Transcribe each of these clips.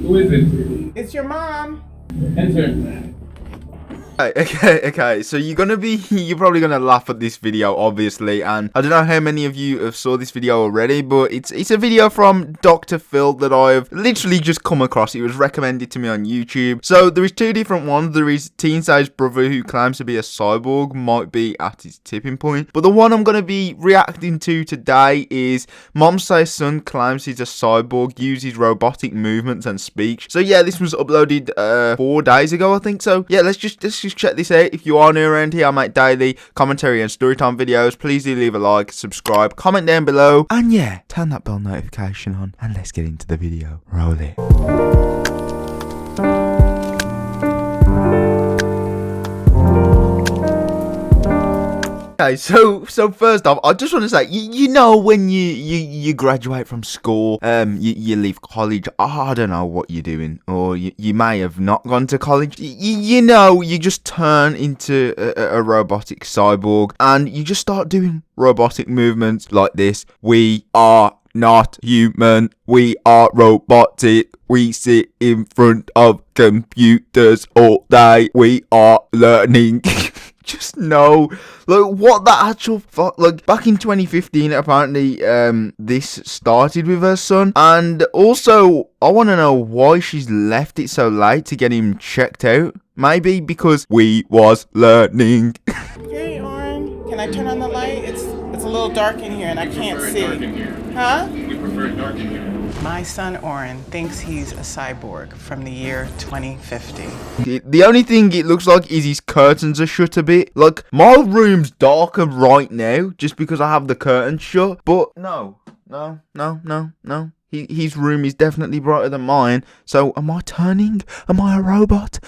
Who is it? It's your mom. Enter. Okay, so you're probably gonna laugh at this video, obviously, and I don't know how many of you have saw this video already, but it's a video from Dr. Phil that I've literally just come across. It was recommended to me on YouTube. So there is two different ones. There is Teen Sage brother who claims to be a cyborg, might be at his tipping point, but the one I'm gonna be reacting to today is Mom Says Son claims he's a cyborg, uses robotic movements and speech. So yeah, this was uploaded 4 days ago, I think. So yeah, let's just check this out. If you are new around here, I make daily commentary and storytime videos. Please do leave a like, subscribe, comment down below, and yeah, turn that bell notification on, and let's get into the video. Roll it. Okay, so first off, I just want to say, you know, when you graduate from school, you leave college, I don't know what you're doing, or you may have not gone to college, you know, you just turn into a robotic cyborg, and you just start doing robotic movements like this. We are not human, we are robotic, we sit in front of computers all day, we are learning. Just know, like, what that actual fuck, like, back in 2015, apparently, this started with her son, and also, I want to know why she's left it so late to get him checked out. Maybe because we was learning. Hey, Oren. Can I turn on the light? It's a little dark in here and I can't see. Dark in here. Huh? We prefer it dark in here. My son Oren thinks he's a cyborg from the year 2050. The only thing it looks like is his curtains are shut a bit. Like, my room's darker right now just because I have the curtains shut. But no. His room is definitely brighter than mine. So am I turning? Am I a robot?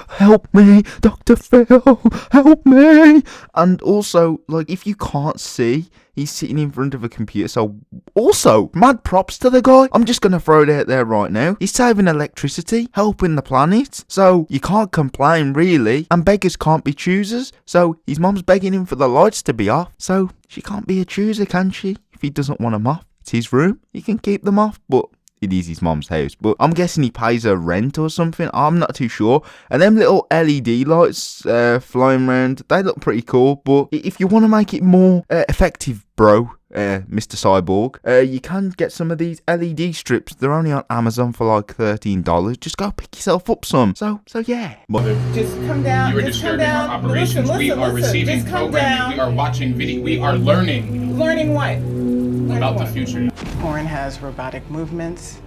Help me, Dr. Phil. Help me. And also, like, if you can't see, he's sitting in front of a computer. So also, mad props to the guy. I'm just going to throw it out there right now. He's saving electricity, helping the planet. So you can't complain, really. And beggars can't be choosers. So his mom's begging him for the lights to be off. So she can't be a chooser, can she? If he doesn't want them off. It's his room. He can keep them off. But it is his mom's house. But I'm guessing he pays her rent or something. I'm not too sure. And them little LED lights flying around, they look pretty cool. But if you want to make it more effective, bro, Mr. Cyborg, you can get some of these LED strips. They're only on Amazon for like $13. Just go pick yourself up some. So yeah. Just come down. You are Just come disturbing down. our operations. Listen, we are receiving Just come programming. down. We are watching video. We are learning Learning what? about the future. Oren has robotic movements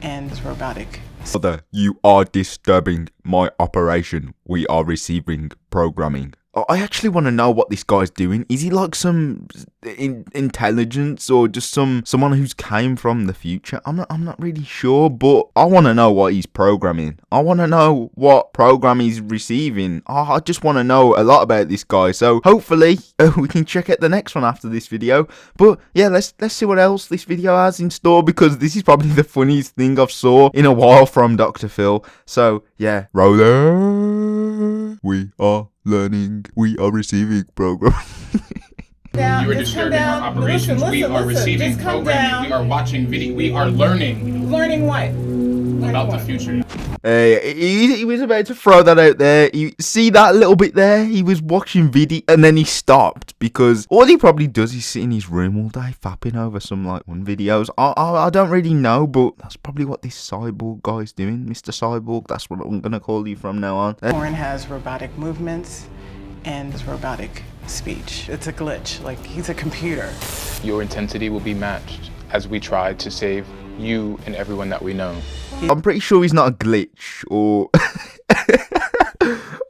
and robotic. Mother, you are disturbing my operation. We are receiving programming. I actually want to know what this guy's doing. Is he like some intelligence or just someone who's came from the future? I'm not really sure, but I want to know what he's programming. I want to know what program he's receiving. I just want to know a lot about this guy. So hopefully we can check out the next one after this video. But yeah, let's see what else this video has in store, because this is probably the funniest thing I've saw in a while from Dr. Phil. So yeah, roller. We are learning. We are receiving programming. You are disturbing our operations. We are receiving programming. We are watching video. We are learning Learning what? about the future. He was about to throw that out there. You see that little bit there? He was watching video and then he stopped because all he probably does is sit in his room all day fapping over some like one videos. I don't really know, but that's probably what this cyborg guy's doing. Mr. Cyborg, that's what I'm gonna call you from now on. Oren has robotic movements and robotic speech. It's a glitch, like he's a computer. Your intensity will be matched as we try to save you and everyone that we know. I'm pretty sure he's not a glitch or...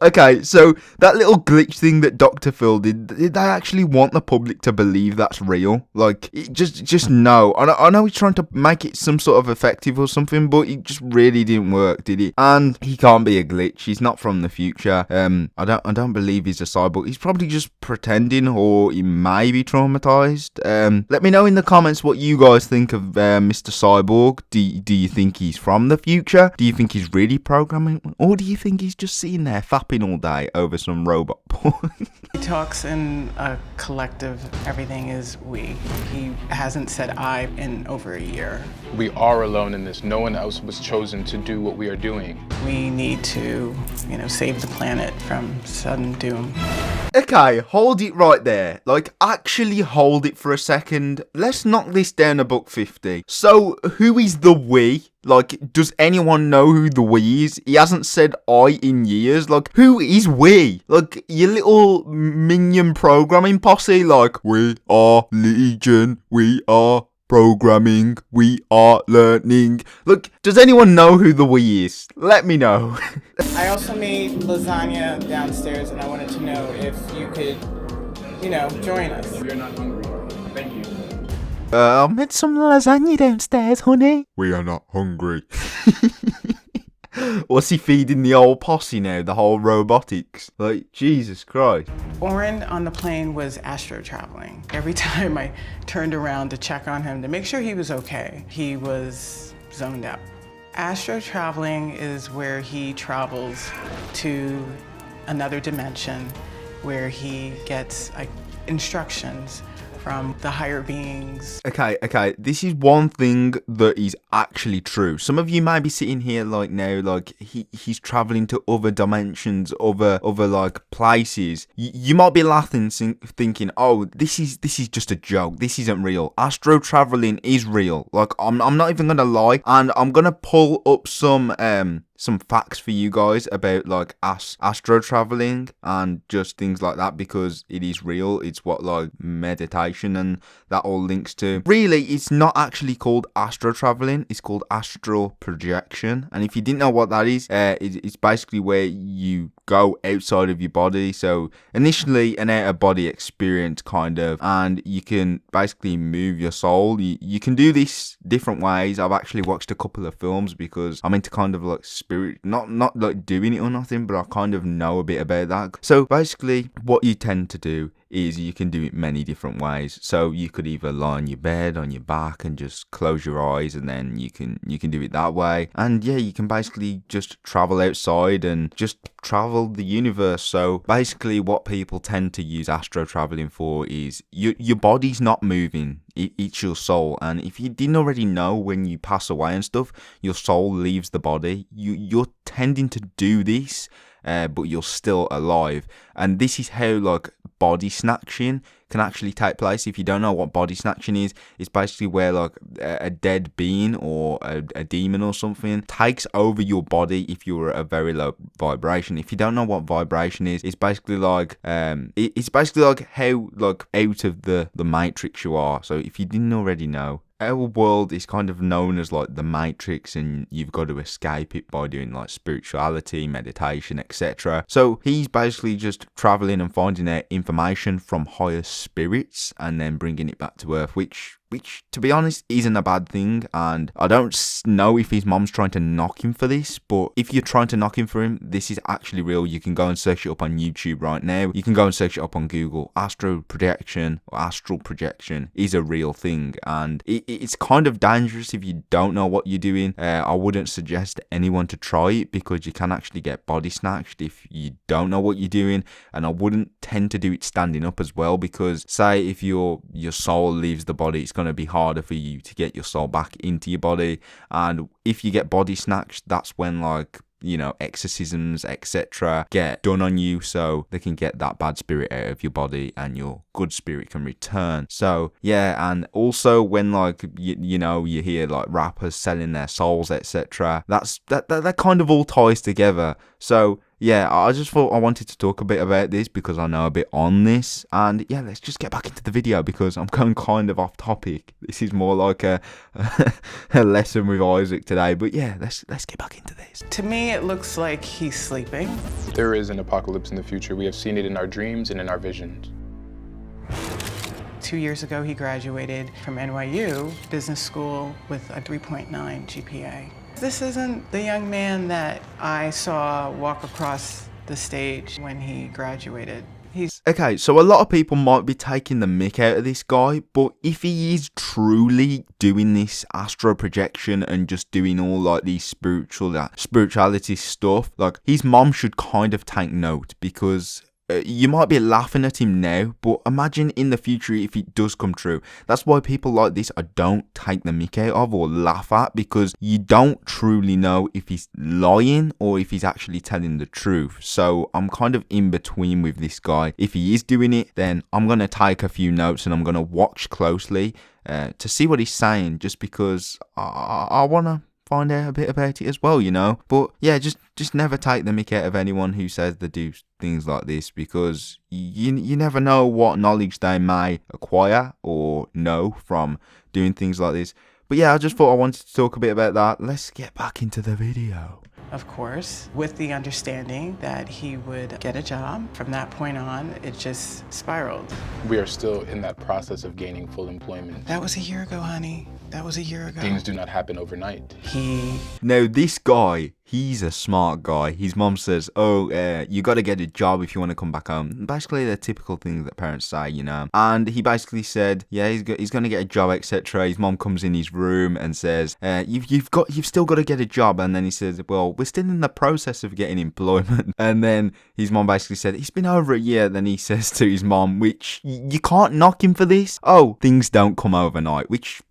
Okay, so that little glitch thing that Dr. Phil did they actually want the public to believe that's real? Like, just no. I know he's trying to make it some sort of effective or something, but it just really didn't work, did it? And he can't be a glitch. He's not from the future. I don't believe he's a cyborg. He's probably just pretending, or he may be traumatized. Let me know in the comments what you guys think of Mr. Cyborg. Do you think he's from the future? Do you think he's really programming? Or do you think he's just sitting there fapping all day over some robot porn? He talks in a collective, everything is we. He hasn't said I in over a year. We are alone in this. No one else was chosen to do what we are doing. We need to, save the planet from sudden doom. Okay, hold it right there. Like, actually hold it for a second. Let's knock this down a buck 50. So, who is the we? Like, does anyone know who the we is? He hasn't said I in years. Like, who is we? Like, your little minion programming posse? Like, we are Legion. We are programming. We are learning. Look, does anyone know who the we is? Let me know. I also made lasagna downstairs, and I wanted to know if you could, join us. We are not hungry. Thank you. I made some lasagna downstairs, honey. We are not hungry. What's he feeding the whole posse now? The whole robotics? Like, Jesus Christ. Oren on the plane was astro traveling. Every time I turned around to check on him to make sure he was okay, he was zoned out. Astro traveling is where he travels to another dimension where he gets instructions from the higher beings. Okay, this is one thing that is actually true. Some of you might be sitting here like now, like he's traveling to other dimensions, other like places. You might be laughing, thinking, oh, this is just a joke. This isn't real. Astro traveling is real. Like, I'm not even gonna lie, and I'm gonna pull up some facts for you guys about like astro traveling and just things like that, because it is real. It's what like meditation and that all links to. Really, it's not actually called astro traveling. It's called astral projection. And if you didn't know what that is, it's basically where you go outside of your body. So initially an out of body experience kind of, and you can basically move your soul. You can do this different ways. I've actually watched a couple of films because I'm into kind of like spirit, not like doing it or nothing, but I kind of know a bit about that. So basically what you tend to do is you can do it many different ways. So you could either lie on your bed on your back and just close your eyes, and then you can do it that way. And yeah, you can basically just travel outside and just travel the universe. So basically what people tend to use astro traveling for is your body's not moving. It's your soul. And if you didn't already know, when you pass away and stuff, your soul leaves the body. You're tending to do this, but you're still alive. And this is how like body snatching can actually take place. If you don't know what body snatching is, it's basically where like a dead being or a demon or something takes over your body if you're at a very low vibration. If you don't know what vibration is, it's basically like it's basically like how like out of the matrix you are. So if you didn't already know, our world is kind of known as like the matrix, and you've got to escape it by doing like spirituality, meditation, etc. So he's basically just traveling and finding out information from higher spirits and then bringing it back to earth, which to be honest isn't a bad thing. And I don't know if his mom's trying to knock him for this, but if you're trying to knock him for him, this is actually real. You can go and search it up on YouTube right now. You can go and search it up on Google. Astral projection is a real thing, and it's kind of dangerous if you don't know what you're doing. I wouldn't suggest anyone to try it, because you can actually get body snatched if you don't know what you're doing. And I wouldn't tend to do it standing up as well, because say if your soul leaves the body, it's going to be harder for you to get your soul back into your body. And if you get body snatched, that's when like, exorcisms, etc. get done on you, so they can get that bad spirit out of your body and your good spirit can return. So yeah, and also when like you hear like rappers selling their souls, etc. that kind of all ties together. So yeah, I just thought I wanted to talk a bit about this because I know a bit on this. And yeah, let's just get back into the video because I'm going kind of off topic. This is more like a lesson with Isaac today. But yeah, let's get back into this. To me, it looks like he's sleeping. There is an apocalypse in the future. We have seen it in our dreams and in our visions. 2 years ago, he graduated from NYU Business School with a 3.9 GPA. This isn't the young man that I saw walk across the stage when he graduated. Okay, so a lot of people might be taking the mick out of this guy, but if he is truly doing this astro projection and just doing all like these spirituality stuff, like his mom should kind of take note, because you might be laughing at him now, but imagine in the future if it does come true. That's why people like this I don't take the mick out of or laugh at, because you don't truly know if he's lying or if he's actually telling the truth. So I'm kind of in between with this guy. If he is doing it, then I'm going to take a few notes and I'm going to watch closely to see what he's saying, just because I want to find out a bit about it as well, you know. But yeah, just never take the mick out of anyone who says they do things like this, because you never know what knowledge they may acquire or know from doing things like this. But yeah, I just thought I wanted to talk a bit about that. Let's get back into the video. Of course, with the understanding that he would get a job. From that point on, it just spiraled. We are still in that process of gaining full employment. That was a year ago, honey. That was a year ago. Things do not happen overnight. Now, this guy, he's a smart guy. His mom says, oh, you got to get a job if you want to come back home. Basically, the typical things that parents say, you know. And he basically said, yeah, he's going to get a job, etc. His mom comes in his room and says, you've still got to get a job. And then he says, well, we're still in the process of getting employment. And then his mom basically said, it's been over a year. Then he says to his mom, which you can't knock him for this. Oh, things don't come overnight, which...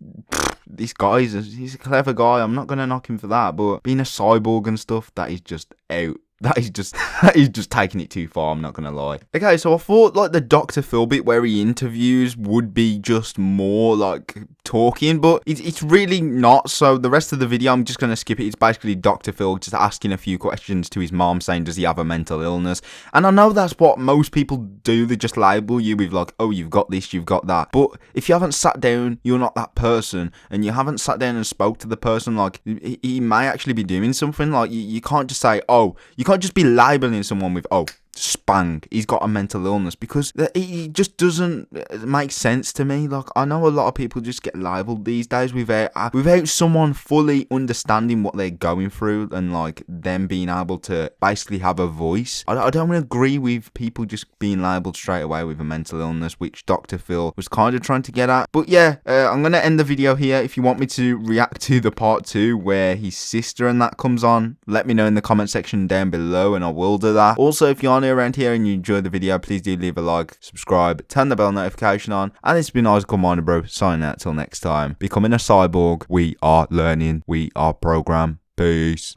This guy, he's a clever guy. I'm not going to knock him for that. But being a cyborg and stuff, that is just out. That is just taking it too far, I'm not going to lie. Okay, so I thought like the Dr. Phil bit where he interviews would be just more like talking, but it's really not. So the rest of the video, I'm just going to skip it. It's basically Dr. Phil just asking a few questions to his mom, saying, does he have a mental illness? And I know that's what most people do. They just label you with like, oh, you've got this, you've got that. But if you haven't sat down, you're not that person, and you haven't sat down and spoke to the person, like he may actually be doing something. Like you can't just say, oh, you can't just be labeling someone with, oh, spang, he's got a mental illness, because it just doesn't make sense to me. Like, I know a lot of people just get labelled these days without someone fully understanding what they're going through and like them being able to basically have a voice. I don't agree with people just being labelled straight away with a mental illness, which Dr. Phil was kind of trying to get at. But yeah, I'm gonna end the video here. If you want me to react to the part 2 where his sister and that comes on, let me know in the comment section down below and I will do that. Also, if you're around here and you enjoyed the video, please do leave a like, subscribe, turn the bell notification on, and it's been Isaac Miner Bro signing out till next time. Becoming a cyborg, we are learning, we are programmed. Peace.